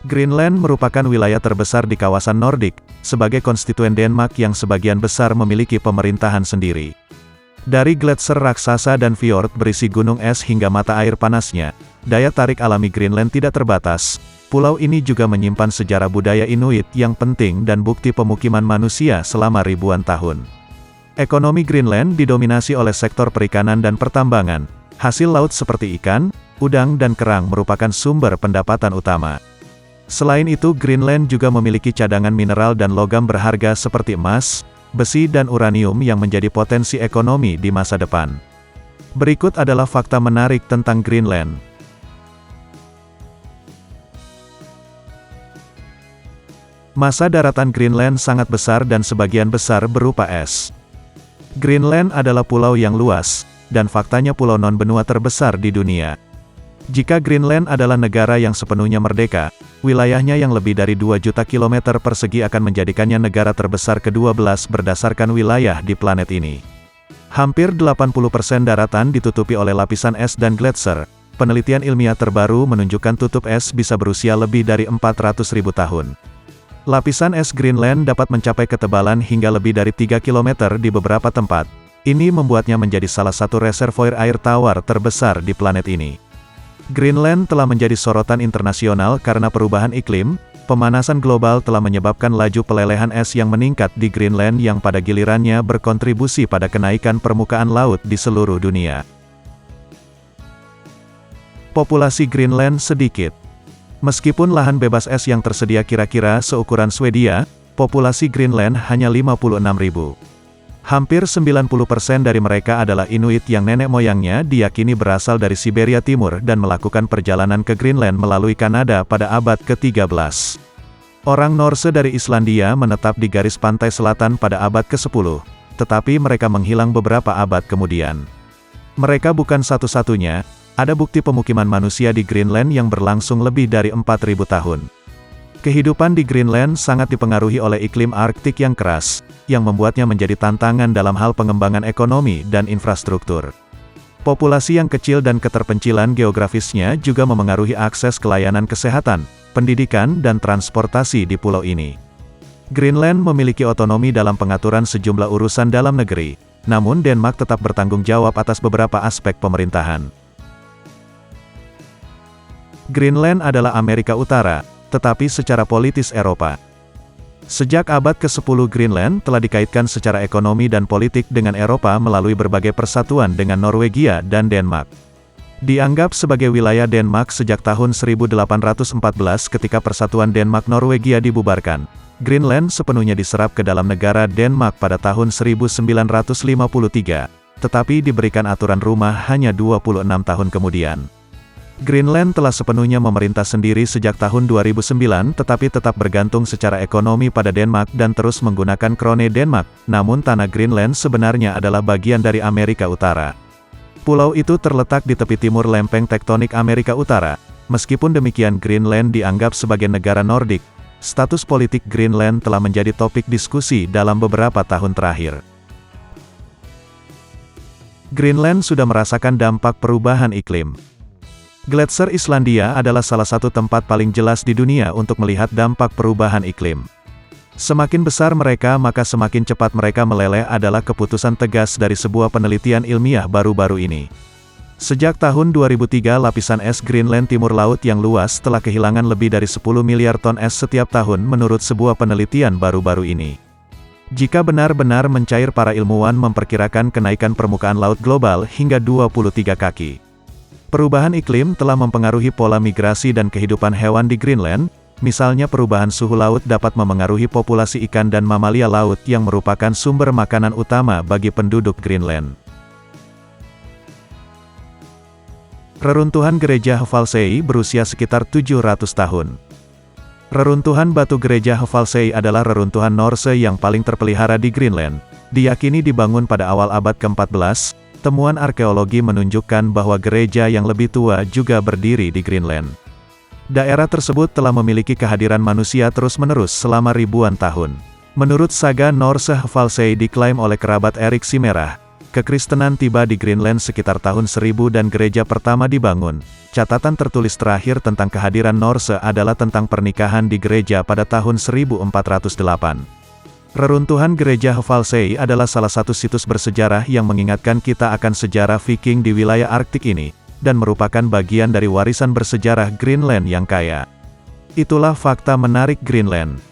Greenland merupakan wilayah terbesar di kawasan Nordik, sebagai konstituen Denmark yang sebagian besar memiliki pemerintahan sendiri. Dari gletser raksasa dan fjord berisi gunung es hingga mata air panasnya, daya tarik alami Greenland tidak terbatas. Pulau ini juga menyimpan sejarah budaya Inuit yang penting dan bukti pemukiman manusia selama ribuan tahun. Ekonomi Greenland didominasi oleh sektor perikanan dan pertambangan. Hasil laut seperti ikan, udang dan kerang merupakan sumber pendapatan utama. Selain itu, Greenland juga memiliki cadangan mineral dan logam berharga seperti emas, besi dan uranium yang menjadi potensi ekonomi di masa depan. Berikut adalah fakta menarik tentang Greenland. Masa daratan Greenland sangat besar dan sebagian besar berupa es. Greenland adalah pulau yang luas, dan faktanya pulau non-benua terbesar di dunia. Jika Greenland adalah negara yang sepenuhnya merdeka, wilayahnya yang lebih dari 2 juta kilometer persegi akan menjadikannya negara terbesar ke-12 berdasarkan wilayah di planet ini. Hampir 80% daratan ditutupi oleh lapisan es dan gletser. Penelitian ilmiah terbaru menunjukkan tutup es bisa berusia lebih dari 400.000 tahun. Lapisan es Greenland dapat mencapai ketebalan hingga lebih dari 3 km di beberapa tempat. Ini membuatnya menjadi salah satu reservoir air tawar terbesar di planet ini. Greenland telah menjadi sorotan internasional karena perubahan iklim. Pemanasan global telah menyebabkan laju pelelehan es yang meningkat di Greenland yang pada gilirannya berkontribusi pada kenaikan permukaan laut di seluruh dunia. Populasi Greenland sedikit. Meskipun lahan bebas es yang tersedia kira-kira seukuran Swedia, populasi Greenland hanya 56.000. Hampir 90% dari mereka adalah Inuit yang nenek moyangnya diyakini berasal dari Siberia Timur dan melakukan perjalanan ke Greenland melalui Kanada pada abad ke-13. Orang Norse dari Islandia menetap di garis pantai selatan pada abad ke-10, tetapi mereka menghilang beberapa abad kemudian. Mereka bukan satu-satunya, ada bukti pemukiman manusia di Greenland yang berlangsung lebih dari 4.000 tahun. Kehidupan di Greenland sangat dipengaruhi oleh iklim Arktik yang keras, yang membuatnya menjadi tantangan dalam hal pengembangan ekonomi dan infrastruktur. Populasi yang kecil dan keterpencilan geografisnya juga memengaruhi akses ke layanan kesehatan, pendidikan dan transportasi di pulau ini. Greenland memiliki otonomi dalam pengaturan sejumlah urusan dalam negeri, namun Denmark tetap bertanggung jawab atas beberapa aspek pemerintahan. Greenland adalah Amerika Utara, tetapi secara politis Eropa. Sejak abad ke-10 Greenland telah dikaitkan secara ekonomi dan politik dengan Eropa melalui berbagai persatuan dengan Norwegia dan Denmark. Dianggap sebagai wilayah Denmark sejak tahun 1814 ketika Persatuan Denmark-Norwegia dibubarkan. Greenland sepenuhnya diserap ke dalam negara Denmark pada tahun 1953, tetapi diberikan aturan rumah hanya 26 tahun kemudian. Greenland telah sepenuhnya memerintah sendiri sejak tahun 2009 tetapi tetap bergantung secara ekonomi pada Denmark dan terus menggunakan krone Denmark, namun tanah Greenland sebenarnya adalah bagian dari Amerika Utara. Pulau itu terletak di tepi timur lempeng tektonik Amerika Utara. Meskipun demikian Greenland dianggap sebagai negara Nordik, status politik Greenland telah menjadi topik diskusi dalam beberapa tahun terakhir. Greenland sudah merasakan dampak perubahan iklim. Gletser Islandia adalah salah satu tempat paling jelas di dunia untuk melihat dampak perubahan iklim. Semakin besar mereka maka semakin cepat mereka meleleh adalah keputusan tegas dari sebuah penelitian ilmiah baru-baru ini. Sejak tahun 2003 lapisan es Greenland Timur Laut yang luas telah kehilangan lebih dari 10 miliar ton es setiap tahun menurut sebuah penelitian baru-baru ini. Jika benar-benar mencair, para ilmuwan memperkirakan kenaikan permukaan laut global hingga 23 kaki. Perubahan iklim telah mempengaruhi pola migrasi dan kehidupan hewan di Greenland, misalnya perubahan suhu laut dapat memengaruhi populasi ikan dan mamalia laut yang merupakan sumber makanan utama bagi penduduk Greenland. Reruntuhan gereja Hvalsey berusia sekitar 700 tahun. Reruntuhan batu gereja Hvalsey adalah reruntuhan Norse yang paling terpelihara di Greenland. Diyakini dibangun pada awal abad ke-14, temuan arkeologi menunjukkan bahwa gereja yang lebih tua juga berdiri di Greenland. Daerah tersebut telah memiliki kehadiran manusia terus-menerus selama ribuan tahun. Menurut saga Norse, Hvalsey diklaim oleh kerabat Erik si Merah. Kekristenan tiba di Greenland sekitar tahun 1000 dan gereja pertama dibangun. Catatan tertulis terakhir tentang kehadiran Norse adalah tentang pernikahan di gereja pada tahun 1408. Reruntuhan gereja Hvalsey adalah salah satu situs bersejarah yang mengingatkan kita akan sejarah Viking di wilayah Arktik ini, dan merupakan bagian dari warisan bersejarah Greenland yang kaya. Itulah fakta menarik Greenland.